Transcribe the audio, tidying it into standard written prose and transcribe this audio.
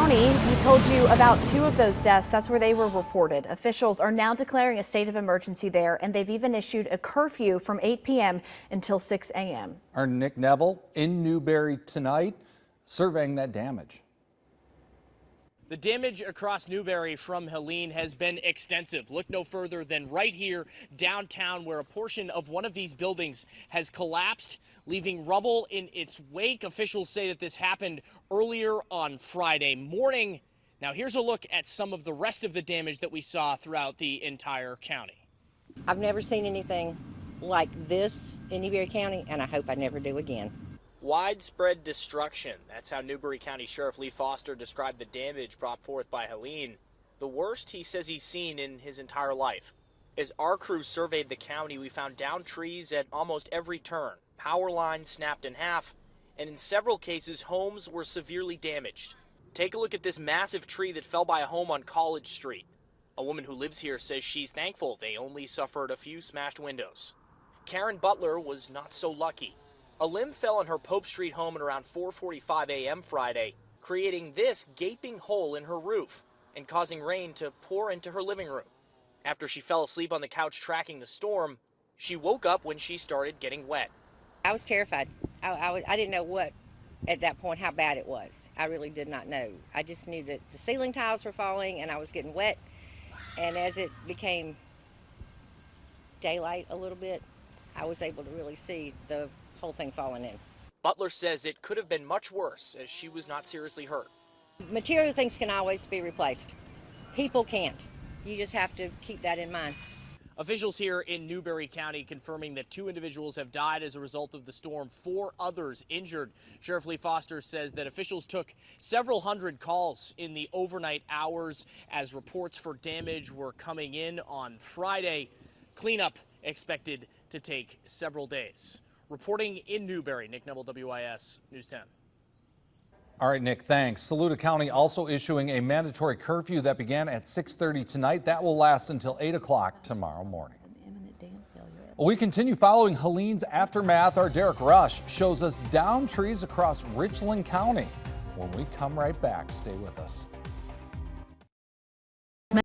County, we told you about 2 of those deaths. That's where they were reported. Officials are now declaring a state of emergency there, and they've even issued a curfew from 8 p.m. until 6 a.m. Our Nick Neville in Newberry tonight, surveying that damage. The damage across Newberry from Helene has been extensive. Look no further than right here downtown, where a portion of one of these buildings has collapsed, leaving rubble in its wake. Officials say that this happened earlier on Friday morning. Now here's a look at some of the rest of the damage that we saw throughout the entire county. I've never seen anything like this in Newberry County, and I hope I never do again. Widespread destruction. That's how Newberry County Sheriff Lee Foster described the damage brought forth by Helene. The worst he says he's seen in his entire life. As our crew surveyed the county, we found downed trees at almost every turn. Power lines snapped in half, and in several cases, homes were severely damaged. Take a look at this massive tree that fell by a home on College Street. A woman who lives here says she's thankful they only suffered a few smashed windows. Karen Butler was not so lucky. A limb fell on her Pope Street home at around 4:45 a.m. Friday, creating this gaping hole in her roof and causing rain to pour into her living room. After she fell asleep on the couch tracking the storm, she woke up when she started getting wet. I was terrified. I didn't know what, at that point, how bad it was. I really did not know. I just knew that the ceiling tiles were falling and I was getting wet. And as it became daylight a little bit, I was able to really see the whole thing falling in. Butler says it could have been much worse, as she was not seriously hurt. Material things can always be replaced. People can't. You just have to keep that in mind. Officials here in Newberry County confirming that 2 individuals have died as a result of the storm, 4 others injured. Sheriff Lee Foster says that officials took several hundred calls in the overnight hours as reports for damage were coming in on Friday. Cleanup expected to take several days. Reporting in Newberry, Nick Neville, WIS News 10. All right, Nick, thanks. Saluda County also issuing a mandatory curfew that began at 6:30 tonight. That will last until 8 o'clock tomorrow morning. We continue following Helene's aftermath. Our Derek Rush shows us downed trees across Richland County. When we come right back, stay with us.